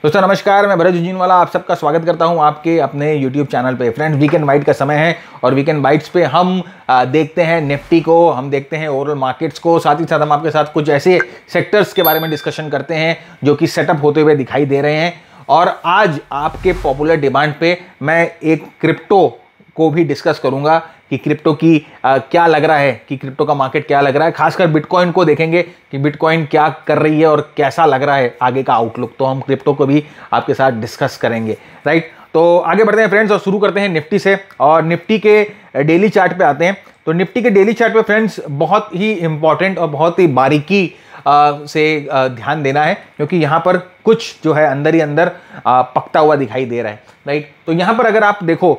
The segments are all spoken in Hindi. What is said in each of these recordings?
दोस्तों नमस्कार, मैं भरत झुंझुनवाला आप सबका स्वागत करता हूं आपके अपने YouTube चैनल पे। फ्रेंड्स, वीकेंड बाइट का समय है और वीकेंड बाइट्स पे हम देखते हैं निफ्टी को, हम देखते हैं ओवरऑल मार्केट्स को, साथ ही साथ हम आपके साथ कुछ ऐसे सेक्टर्स के बारे में डिस्कशन करते हैं जो कि सेटअप होते हुए दिखाई दे रहे हैं। और आज आपके पॉपुलर डिमांड पे मैं एक क्रिप्टो को भी डिस्कस करूंगा कि क्रिप्टो की क्या लग रहा है, कि क्रिप्टो का मार्केट क्या लग रहा है। खासकर बिटकॉइन को देखेंगे कि बिटकॉइन क्या कर रही है और कैसा लग रहा है आगे का आउटलुक। तो हम क्रिप्टो को भी आपके साथ डिस्कस करेंगे, राइट। तो आगे बढ़ते हैं फ्रेंड्स और शुरू करते हैं निफ्टी से। और निफ्टी के डेली चार्ट पे आते हैं। तो निफ्टी के डेली चार्ट पे फ्रेंड्स बहुत ही इंपॉर्टेंट और बहुत ही बारीकी से ध्यान देना है, क्योंकि यहाँ पर कुछ जो है अंदर ही अंदर पकता हुआ दिखाई दे रहा है, राइट। तो यहाँ पर अगर आप देखो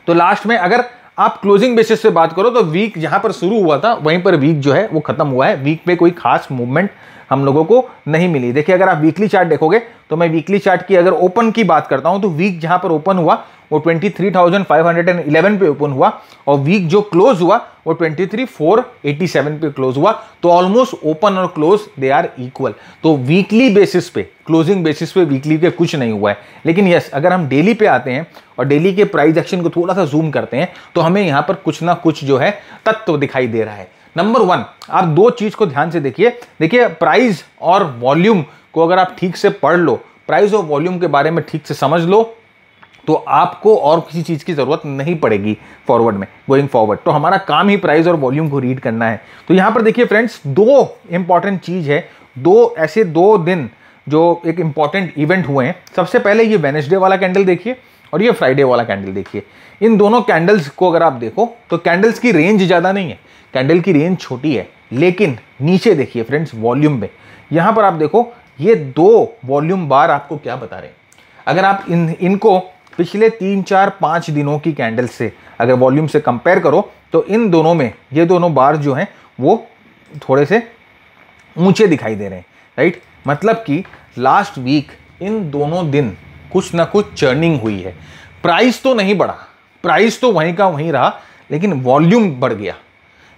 तो लास्ट में अगर आप क्लोजिंग बेसिस से बात करो तो वीक जहां पर शुरू हुआ था वहीं पर वीक जो है वो खत्म हुआ है। वीक पे कोई खास मूवमेंट हम लोगों को नहीं मिली। देखिए, अगर आप वीकली चार्ट देखोगे तो मैं वीकली चार्ट की अगर ओपन की बात करता हूं तो वीक जहां पर ओपन हुआ वो 23,511 पे ओपन हुआ और वीक जो क्लोज हुआ वो 23,487 पे क्लोज हुआ। तो ऑलमोस्ट ओपन और क्लोज दे आर इक्वल। तो वीकली बेसिस पे, क्लोजिंग बेसिस पे वीकली के कुछ नहीं हुआ है। लेकिन यस, अगर हम डेली पे आते हैं और डेली के प्राइस एक्शन को थोड़ा सा जूम करते हैं तो हमें यहां पर कुछ ना कुछ जो है तत्व दिखाई दे रहा है। नंबर वन, आप दो चीज को ध्यान से देखिए प्राइस और वॉल्यूम को अगर आप ठीक से पढ़ लो, प्राइस और वॉल्यूम के बारे में ठीक से समझ लो तो आपको और किसी चीज की जरूरत नहीं पड़ेगी फॉरवर्ड में, गोइंग फॉरवर्ड। तो हमारा काम ही प्राइस और वॉल्यूम को रीड करना है। तो यहां पर देखिए फ्रेंड्स, दो इंपॉर्टेंट चीज है, दो दिन जो एक इंपॉर्टेंट इवेंट हुए हैं। सबसे पहले ये वेडनेसडे वाला कैंडल देखिए और ये फ्राइडे वाला कैंडल देखिए। इन दोनों कैंडल्स को अगर आप देखो तो कैंडल्स की रेंज ज्यादा नहीं है, कैंडल की रेंज छोटी है। लेकिन नीचे देखिए फ्रेंड्स, वॉल्यूम में यहां पर आप देखो ये दो वॉल्यूम बार आपको क्या बता रहे हैं। अगर आप इनको पिछले 3, 4, 5 दिनों की कैंडल से अगर वॉल्यूम से कंपेयर करो तो इन दोनों में ये दोनों बार जो हैं वो थोड़े से ऊंचे दिखाई दे रहे हैं, राइट। मतलब कि लास्ट वीक इन दोनों दिन कुछ ना कुछ चर्निंग हुई है। प्राइस तो नहीं बढ़ा, प्राइस तो वहीं का वहीं रहा, लेकिन वॉल्यूम बढ़ गया,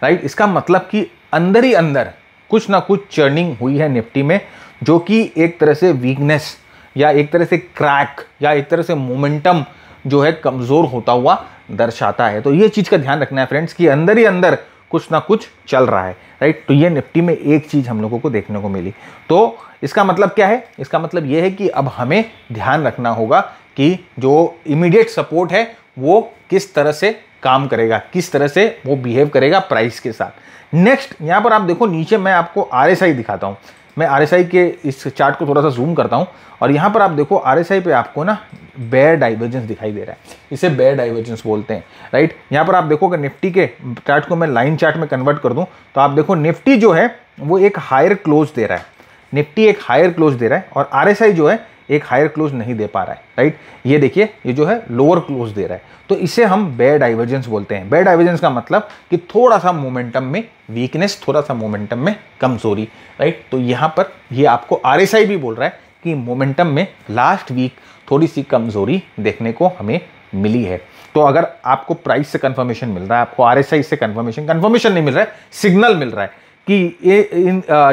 राइट। इसका मतलब कि अंदर ही अंदर कुछ ना कुछ चर्निंग हुई है निफ्टी में, जो कि एक तरह से वीकनेस या एक तरह से क्रैक या एक तरह से मोमेंटम जो है कमजोर होता हुआ दर्शाता है। तो ये चीज का ध्यान रखना है फ्रेंड्स कि अंदर ही अंदर कुछ ना कुछ चल रहा है, राइट। तो ये निफ्टी में एक चीज हम लोगों को देखने को मिली। तो इसका मतलब क्या है? इसका मतलब ये है कि अब हमें ध्यान रखना होगा कि जो इमीडिएट सपोर्ट है वो किस तरह से काम करेगा, किस तरह से वो बिहेव करेगा प्राइस के साथ। नेक्स्ट यहां पर आप देखो, नीचे मैं आपको RSI दिखाता हूं। मैं RSI के इस चार्ट को थोड़ा सा जूम करता हूं और यहां पर आप देखो RSI पे आपको ना बेयर डाइवर्जेंस दिखाई दे रहा है। इसे बेयर डाइवर्जेंस बोलते हैं, राइट। यहां पर आप देखो कि निफ्टी के चार्ट को मैं लाइन चार्ट में कन्वर्ट कर दूं तो आप देखो निफ्टी जो है वो एक हायर क्लोज दे रहा है, निफ्टी एक हायर क्लोज दे रहा है और RSI जो है एक हायर क्लोज नहीं दे पा रहा है, राइट। ये देखिए, ये जो है लोअर क्लोज दे रहा है। तो इसे हम बेयर डाइवर्जेंस बोलते हैं। बेयर डाइवर्जेंस का मतलब कि थोड़ा सा मोमेंटम में वीकनेस, थोड़ा सा मोमेंटम में कमजोरी, राइट। तो यहां पर ये आपको RSI भी बोल रहा है कि मोमेंटम में लास्ट वीक थोड़ी सी कमजोरी देखने को हमें मिली है। तो अगर आपको प्राइस से कंफर्मेशन मिल रहा है, आपको RSI से कंफर्मेशन नहीं मिल रहा है, सिग्नल मिल रहा है कि ये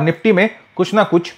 निफ्टी में कुछ ना कुछ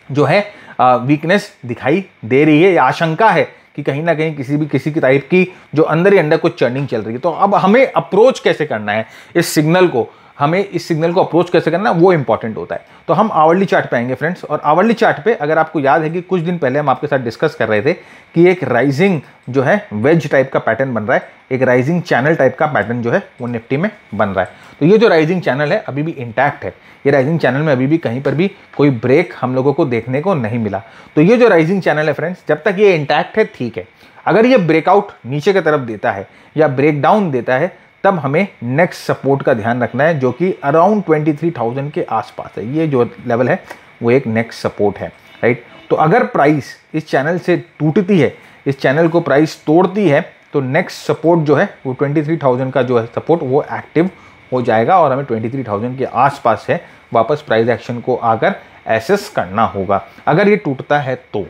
जो है वीकनेस दिखाई दे रही है या आशंका है कि कहीं ना कहीं किसी की टाइप की जो अंदर ही अंदर कुछ चर्निंग चल रही है। तो अब हमें अप्रोच कैसे करना है इस सिग्नल को, हमें इस सिग्नल को अप्रोच कैसे करना है वो इंपॉर्टेंट होता है। तो हम आवरली चार्ट पे आएंगे फ्रेंड्स। और आवरली चार्ट पे अगर आपको याद है कि कुछ दिन पहले हम आपके साथ डिस्कस कर रहे थे कि एक राइजिंग जो है वेज टाइप का पैटर्न बन रहा है, एक राइजिंग चैनल टाइप का पैटर्न जो है वो निफ्टी में बन रहा है। तो ये जो राइजिंग चैनल है अभी भी इंटैक्ट है। ये राइजिंग चैनल में अभी भी कहीं पर भी कोई ब्रेक हम लोगों को देखने को नहीं मिला। तो ये जो राइजिंग चैनल है फ्रेंड्स, जब तक ये इंटैक्ट है ठीक है। अगर ये ब्रेकआउट नीचे की तरफ देता है या ब्रेकडाउन देता है तब हमें नेक्स्ट सपोर्ट का ध्यान रखना है, जो कि अराउंड 23,000 के आसपास है। ये जो लेवल है वो एक नेक्स्ट सपोर्ट है, राइट। तो अगर प्राइस इस चैनल से टूटती है, इस चैनल को प्राइस तोड़ती है तो नेक्स्ट सपोर्ट जो है वो 23,000 का जो है सपोर्ट वो एक्टिव हो जाएगा और हमें 23,000 के आसपास है वापस प्राइस एक्शन को आकर एसेस करना होगा अगर ये टूटता है तो,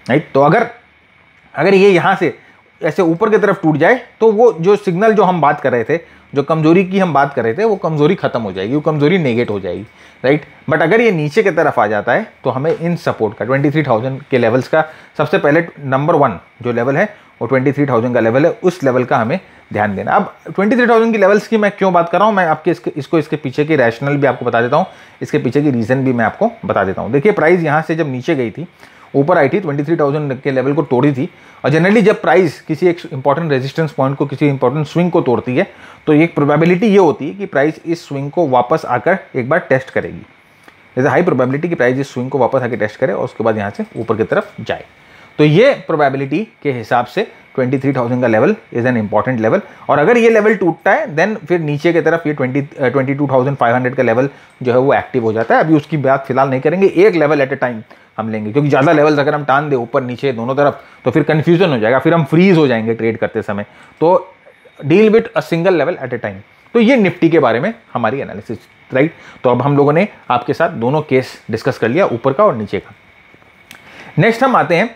राइट। तो अगर ये यहाँ से ऐसे ऊपर की तरफ टूट जाए तो वो जो सिग्नल जो हम बात कर रहे थे, जो कमजोरी की हम बात कर रहे थे, वो कमजोरी खत्म हो जाएगी, वो कमजोरी नेगेट हो जाएगी, राइट। बट अगर ये नीचे की तरफ आ जाता है तो हमें इन सपोर्ट का 23,000 के लेवल्स का सबसे पहले नंबर 1 जो लेवल है वो 23,000 का लेवल है, उस लेवल का हमें ध्यान देना। अब 23,000 की लेवल्स की मैं क्यों बात कर रहा हूँ, मैं आपके इसके पीछे की रैशनल भी आपको बता देता हूँ, इसके पीछे की रीजन भी मैं आपको बता देता हूँ। देखिए प्राइस यहाँ से जब नीचे गई थी, ऊपर आई थी, 23,000 के लेवल को तोड़ी थी, और जनरली जब प्राइस किसी एक इंपॉर्टेंट रेजिस्टेंस पॉइंट को, किसी इंपॉर्टेंट स्विंग को तोड़ती है तो एक प्रोबेबिलिटी ये होती है कि प्राइस इस स्विंग को वापस आकर एक बार टेस्ट करेगी। जैसे हाई प्रोबेबिलिटी कि प्राइस इस स्विंग को वापस आकर टेस्ट करे और उसके बाद यहाँ से ऊपर की तरफ जाए। तो ये प्रोबेबिलिटी के हिसाब से 23,000 का level is an important level, और अगर ये लेवल टूटता है देन फिर नीचे की तरफ ये 22,500 का लेवल जो है वो एक्टिव हो जाता है। अभी उसकी बात फिलहाल नहीं करेंगे, एक लेवल एट ए टाइम हम लेंगे, क्योंकि ज़्यादा लेवल्स अगर हम टान दे ऊपर नीचे दोनों तरफ तो फिर कंफ्यूजन हो जाएगा, फिर हम फ्रीज हो जाएंगे ट्रेड करते समय। तो deal with a single level at a time. तो ये निफ्टी के बारे में हमारी एनालिसिस, राइट। तो अब हम लोगों ने आपके साथ दोनों केस डिस्कस कर लिया, ऊपर का और नीचे का। नेक्स्ट हम आते हैं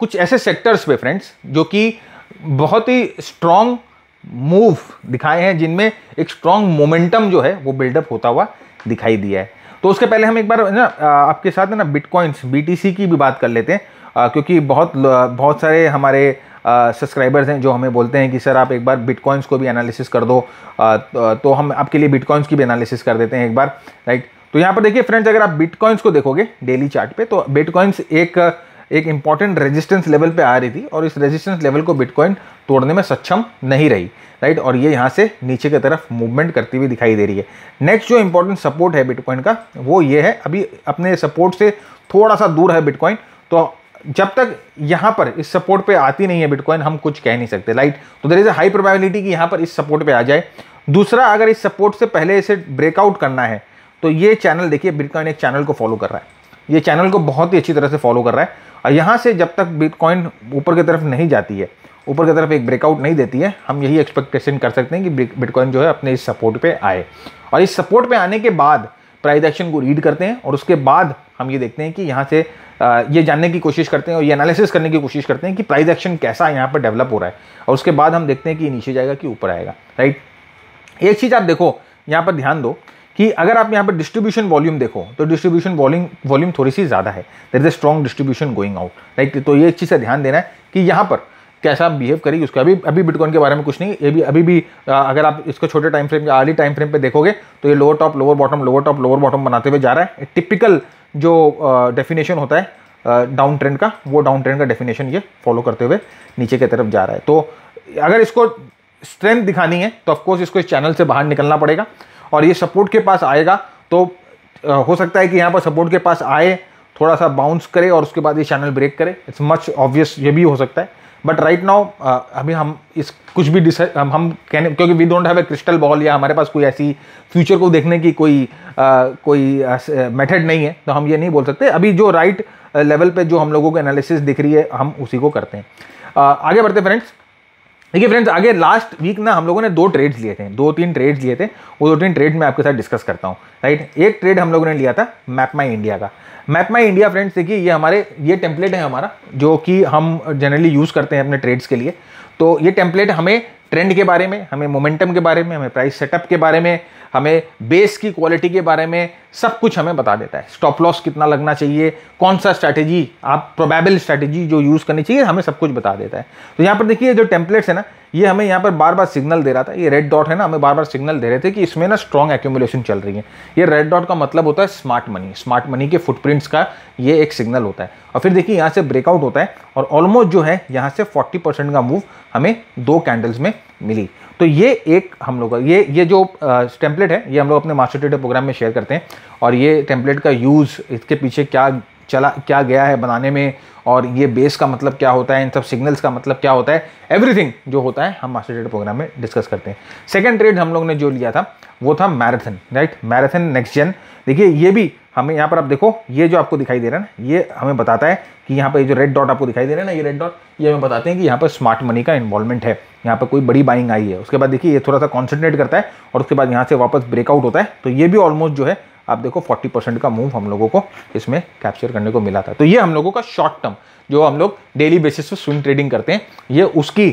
कुछ ऐसे सेक्टर्स पे फ्रेंड्स जो कि बहुत ही स्ट्रॉन्ग मूव दिखाए हैं, जिनमें एक स्ट्रॉन्ग मोमेंटम जो है वो बिल्डअप होता हुआ दिखाई दिया है। तो उसके पहले हम एक बार ना आपके साथ ना बिटकॉइंस BTC की भी बात कर लेते हैं, क्योंकि बहुत सारे हमारे सब्सक्राइबर्स हैं जो हमें बोलते हैं कि सर आप एक बार बिटकॉइंस को भी एनालिसिस कर दो, तो हम आपके लिए बिटकॉइंस की भी एनालिसिस कर देते हैं एक बार, राइट। तो यहाँ पर देखिए फ्रेंड्स, अगर आप बिटकॉइंस को देखोगे डेली चार्ट पे तो बिटकॉइंस एक इंपॉर्टेंट रेजिस्टेंस लेवल पे आ रही थी, और इस रेजिस्टेंस लेवल को बिटकॉइन तोड़ने में सक्षम नहीं रही, राइट। और ये यहाँ से नीचे की तरफ मूवमेंट करती हुई दिखाई दे रही है। नेक्स्ट जो इंपॉर्टेंट सपोर्ट है बिटकॉइन का वो ये है, अभी अपने सपोर्ट से थोड़ा सा दूर है बिटकॉइन, तो जब तक यहाँ पर इस सपोर्ट पे आती नहीं है बिटकॉइन हम कुछ कह नहीं सकते, राइट। तो there is a high probability कि यहाँ पर इस सपोर्ट पे आ जाए। दूसरा, अगर इस सपोर्ट से पहले इसे ब्रेकआउट करना है तो ये चैनल देखिए, बिटकॉइन एक चैनल को फॉलो कर रहा है, ये चैनल को बहुत ही अच्छी तरह से फॉलो कर रहा है, और यहाँ से जब तक बिटकॉइन ऊपर की तरफ नहीं जाती है, ऊपर की तरफ एक ब्रेकआउट नहीं देती है, हम यही एक्सपेक्टेशन कर सकते हैं कि बिटकॉइन जो है अपने इस सपोर्ट पे आए, और इस सपोर्ट पे आने के बाद प्राइस एक्शन को रीड करते हैं, और उसके बाद हम ये देखते हैं कि यहाँ से ये जानने की कोशिश करते हैं और ये एनालिसिस करने की कोशिश करते हैं कि प्राइस एक्शन कैसा यहाँ पर डेवलप हो रहा है, और उसके बाद हम देखते हैं कि नीचे जाएगा कि ऊपर आएगा, राइट। एक चीज़ आप देखो, यहाँ पर ध्यान दो कि अगर आप यहाँ पर डिस्ट्रीब्यूशन वॉल्यूम देखो तो डिस्ट्रीब्यूशन वॉल्यूम थोड़ी सी ज़्यादा है, there is a strong distribution going out, right. तो ये एक चीज़ से ध्यान देना है कि यहाँ पर कैसा बिहेव करेगी उसका। अभी बिटकॉइन के बारे में कुछ नहीं, ये भी अभी भी अगर आप इसको छोटे टाइम फ्रेम या अर्ली टाइम फ्रेम पे देखोगे तो ये lower top lower bottom lower top lower bottom बनाते हुए जा रहा है। टिपिकल जो डेफिनेशन होता है डाउन ट्रेंड का, वो डाउन ट्रेंड का डेफिनेशन ये फॉलो करते हुए नीचे की तरफ जा रहा है। तो अगर इसको स्ट्रेंथ दिखानी है तो ऑफकोर्स इसको इस चैनल से बाहर निकलना पड़ेगा, और ये सपोर्ट के पास आएगा तो हो सकता है कि यहाँ पर सपोर्ट के पास आए, थोड़ा सा बाउंस करे और उसके बाद ये चैनल ब्रेक करे, इट्स मच ऑब्वियस, ये भी हो सकता है। बट राइट नाउ अभी हम इस कुछ भी हम कहने, क्योंकि we don't have a crystal ball, या हमारे पास कोई ऐसी फ्यूचर को देखने की कोई मेथड नहीं है, तो हम ये नहीं बोल सकते। अभी जो राइट लेवल पे जो हम लोगों को एनालिसिस दिख रही है हम उसी को करते हैं। आगे बढ़ते फ्रेंड्स। देखिए फ्रेंड्स, आगे लास्ट वीक ना हम लोगों ने 2 ट्रेड्स लिए थे, 2-3 ट्रेड्स लिए थे, वो 2-3 ट्रेड मैं आपके साथ डिस्कस करता हूँ, राइट। एक ट्रेड हम लोगों ने लिया था मैप माई इंडिया का। मैप माई इंडिया फ्रेंड्स देखिए, ये टेम्पलेट है हमारा जो कि हम जनरली यूज़ करते हैं अपने ट्रेड्स के लिए। तो ये टेम्पलेट हमें ट्रेंड के बारे में, हमें मोमेंटम के बारे में, हमें प्राइस सेटअप के बारे में, हमें बेस की क्वालिटी के बारे में सब कुछ हमें बता देता है। स्टॉप लॉस कितना लगना चाहिए, कौन सा स्ट्रैटेजी आप प्रोबेबल स्ट्रैटेजी जो यूज़ करनी चाहिए, हमें सब कुछ बता देता है। तो यहाँ पर देखिए जो टेम्पलेट्स है ना, ये हमें यहाँ पर बार बार सिग्नल दे रहा था, ये रेड डॉट है ना, हमें बार बार सिग्नल दे रहे थे कि इसमें ना स्ट्रॉन्ग एक्यूमुलेशन चल रही है। ये रेड डॉट का मतलब होता है स्मार्ट मनी के फुटप्रिंट्स का ये एक सिग्नल होता है। और फिर देखिए यहाँ से ब्रेकआउट होता है और ऑलमोस्ट जो है यहाँ से 40% का मूव हमें 2 कैंडल्स में मिली। तो ये एक हम लोग ये जो टेम्पलेट है ये हम लोग अपने मास्टर ट्रेडर प्रोग्राम में शेयर करते हैं, और ये टेम्पलेट का यूज़, इसके पीछे क्या गया है बनाने में, और ये बेस का मतलब क्या होता है, इन सब सिग्नल्स का मतलब क्या होता है, एवरीथिंग जो होता है हम मास्टर ट्रेडर प्रोग्राम में डिस्कस करते हैं। सेकंड ट्रेड हम लोग ने जो लिया था वो था marathon, right. Marathon next gen. देखिए ये भी हमें यहाँ पर आप देखो, ये जो आपको दिखाई दे रहा है ना, ये हमें बताता है कि यहाँ पर ये जो रेड डॉट आपको दिखाई दे रहा है ना, ये रेड डॉट, ये हमें बताते हैं कि यहाँ पर स्मार्ट मनी का इन्वॉल्वमेंट है, यहाँ पर कोई बड़ी बाइंग आई है। उसके बाद देखिए ये थोड़ा सा कॉन्सेंट्रेट करता है और उसके बाद यहाँ से वापस ब्रेकआउट होता है, तो ये भी ऑलमोस्ट जो है आप देखो 40% का मूव हम लोगों को इसमें कैप्चर करने को मिला था। तो ये हम लोगों का शॉर्ट टर्म जो हम लोग डेली बेसिस पे स्विंग ट्रेडिंग करते हैं, ये उसकी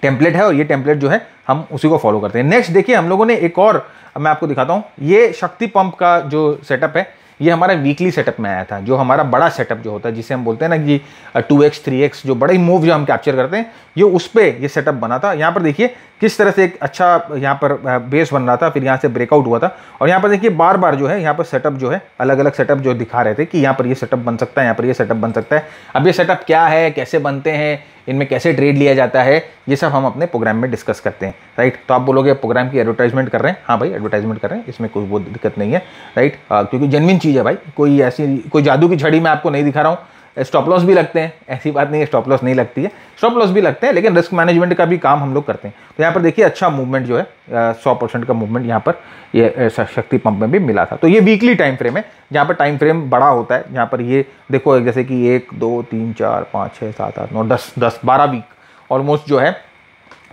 टेम्पलेट है और ये टेम्पलेट जो है हम उसी को फॉलो करते हैं। नेक्स्ट देखिए हम लोगों ने एक और, मैं आपको दिखाता हूँ, ये शक्ति पंप का जो सेटअप है ये हमारा वीकली सेटअप में आया था। जो हमारा बड़ा सेटअप जो होता है जिसे हम बोलते हैं ना कि 2x 3x जो बड़े मूव जो हम कैप्चर करते हैं, ये उस पे ये सेटअप बना था। यहाँ पर देखिए किस तरह से एक अच्छा यहाँ पर बेस बन रहा था, फिर यहाँ से ब्रेकआउट हुआ था और यहाँ पर देखिए बार बार जो है यहाँ पर सेटअप जो है अलग अलग सेटअप जो दिखा रहे थे कि यहाँ पर ये सेटअप बन सकता है, यहाँ पर ये सेटअप बन सकता है। अब ये सेटअप क्या है, कैसे बनते हैं, इनमें कैसे ट्रेड लिया जाता है, ये सब हम अपने प्रोग्राम में डिस्कस करते हैं, राइट। तो आप बोलोगे प्रोग्राम की एडवर्टाइजमेंट कर रहे हैं, हाँ भाई एडवर्टाइजमेंट कर रहे हैं, इसमें कोई वो दिक्कत नहीं है, राइट। क्योंकि जेन्युइन चीज़ है भाई, कोई ऐसी कोई जादू की छड़ी मैं आपको नहीं दिखा रहा हूँ। स्टॉप लॉस भी लगते हैं, ऐसी बात नहीं है स्टॉप लॉस नहीं लगती है, स्टॉप लॉस भी लगते हैं, लेकिन रिस्क मैनेजमेंट का भी काम हम लोग करते हैं। तो यहाँ पर देखिए अच्छा मूवमेंट जो है 100% का मूवमेंट यहाँ पर ये शक्ति पंप में भी मिला था। तो ये वीकली टाइम फ्रेम है, जहाँ पर टाइम फ्रेम बड़ा होता है, जहाँ पर ये देखो जैसे कि 1 2 3 4 5 6 7 8 9 10 12 वीक ऑलमोस्ट जो है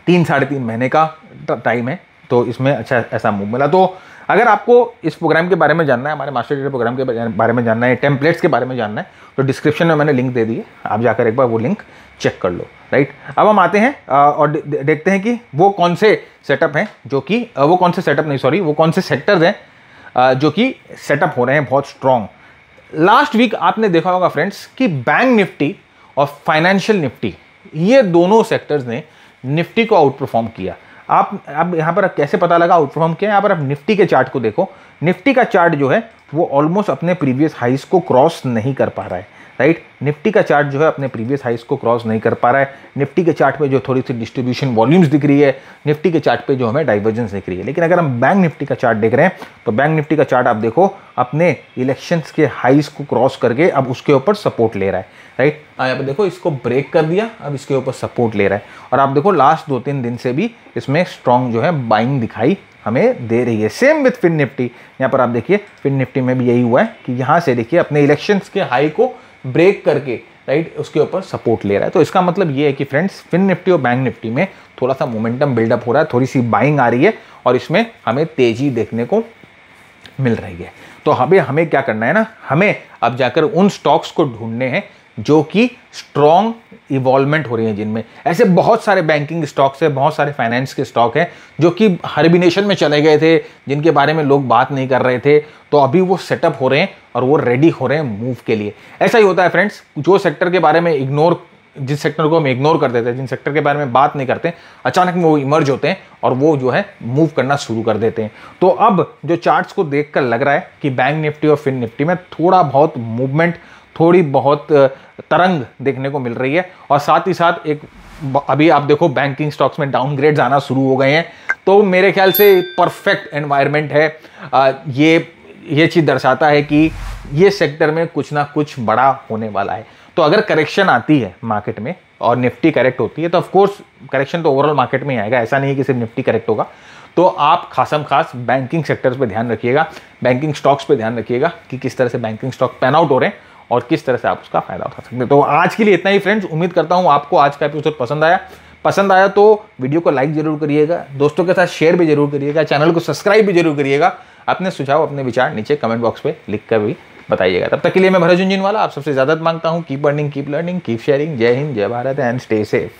3 साढ़े 3 महीने का टाइम है। तो इसमें अच्छा ऐसा मूव मिला। तो अगर आपको इस प्रोग्राम के बारे में जानना है, हमारे मास्टर ट्रेडर प्रोग्राम के बारे में जानना है, टेम्पलेट्स के बारे में जानना है, तो डिस्क्रिप्शन में मैंने लिंक दे दी है, आप जाकर एक बार वो लिंक चेक कर लो, राइट। अब हम आते हैं और देखते हैं कि वो कौन से सेटअप हैं जो कि वो कौन से सेटअप नहीं सॉरी वो कौन से सेक्टर्स हैं जो कि सेटअप हो रहे हैं बहुत स्ट्रॉन्ग। लास्ट वीक आपने देखा होगा फ्रेंड्स कि बैंक निफ्टी और फाइनेंशियल निफ्टी, ये दोनों सेक्टर्स ने निफ्टी को आउट परफॉर्म किया। आप यहाँ पर कैसे पता लगा आउट परफॉर्म किया, यहाँ पर आप निफ्टी के चार्ट को देखो, निफ्टी का चार्ट जो है वो ऑलमोस्ट अपने प्रीवियस हाइस को क्रॉस नहीं कर पा रहा है, राइट। निफ्टी का चार्ट जो है अपने प्रीवियस हाइस को क्रॉस नहीं कर पा रहा है। निफ्टी के चार्ट पे जो थोड़ी सी डिस्ट्रीब्यूशन वॉल्यूम्स दिख रही है, निफ्टी के चार्ट पे जो हमें डाइवर्जेंस दिख रही है। लेकिन अगर हम बैंक निफ्टी का चार्ट देख रहे हैं तो बैंक निफ्टी का चार्ट आप देखो अपने इलेक्शंस के हाइस को क्रॉस करके अब उसके ऊपर सपोर्ट ले रहा है, राइट। यहाँ पे देखो इसको ब्रेक कर दिया, अब इसके ऊपर सपोर्ट ले रहा है और आप देखो लास्ट 2-3 दिन से भी इसमें स्ट्रॉन्ग जो है बाइंग दिखाई हमें दे रही है। सेम विथ फिन निफ्टी, यहाँ पर आप देखिए फिन निफ्टी में भी यही हुआ है कि यहाँ से देखिए अपने इलेक्शंस के हाई को ब्रेक करके, राइट, उसके ऊपर सपोर्ट ले रहा है। तो इसका मतलब ये है कि फ्रेंड्स फिन निफ्टी और बैंक निफ्टी में थोड़ा सा मोमेंटम बिल्डअप हो रहा है, थोड़ी सी बाइंग आ रही है और इसमें हमें तेजी देखने को मिल रही है। तो हमें क्या करना है ना, हमें अब जाकर उन स्टॉक्स को ढूंढने हैं जो कि स्ट्रॉन्ग इवॉल्वमेंट हो रही है, जिनमें ऐसे बहुत सारे बैंकिंग स्टॉक्स है, बहुत सारे फाइनेंस के स्टॉक हैं जो कि हाइबरनेशन में चले गए थे, जिनके बारे में लोग बात नहीं कर रहे थे, तो अभी वो सेटअप हो रहे हैं और वो रेडी हो रहे हैं मूव के लिए। ऐसा ही होता है फ्रेंड्स, जो सेक्टर के बारे में जिस सेक्टर को हम इग्नोर कर देते हैं, जिन सेक्टर के बारे में बात नहीं करते, अचानक में वो इमर्ज होते हैं और वो जो है मूव करना शुरू कर देते हैं। तो अब जो चार्ट्स को देखकर लग रहा है कि बैंक निफ्टी और फिन निफ्टी में थोड़ा बहुत मूवमेंट, थोड़ी बहुत तरंग देखने को मिल रही है और साथ ही साथ एक अभी आप देखो बैंकिंग स्टॉक्स में डाउनग्रेड्स आना शुरू हो गए हैं। तो मेरे ख्याल से परफेक्ट एनवायरनमेंट है। ये चीज़ दर्शाता है कि ये सेक्टर में कुछ ना कुछ बड़ा होने वाला है। तो अगर करेक्शन आती है मार्केट में और निफ्टी करेक्ट होती है तो ऑफकोर्स करेक्शन तो ओवरऑल मार्केट में ही आएगा, ऐसा नहीं है कि सिर्फ निफ्टी करेक्ट होगा। तो आप खास बैंकिंग सेक्टर्स पे ध्यान रखिएगा, बैंकिंग स्टॉक्स पे ध्यान रखिएगा कि किस तरह से बैंकिंग स्टॉक पैन आउट हो रहे हैं और किस तरह से आप उसका फायदा उठा सकते हैं। तो आज के लिए इतना ही फ्रेंड्स, उम्मीद करता हूँ आपको आज का एपिसोड पसंद आया तो वीडियो को लाइक जरूर करिएगा, दोस्तों के साथ शेयर भी जरूर करिएगा, चैनल को सब्सक्राइब भी जरूर करिएगा। अपने सुझाव, अपने विचार नीचे कमेंट बॉक्स पे लिख कर भी बताइएगा। तब तक के लिए मैं भरत झुनझुनवाला आप सबसे ज्यादा मांगता हूँ keep earning, keep learning, keep sharing. जय हिंद, जय भारत एंड स्टे सेफ।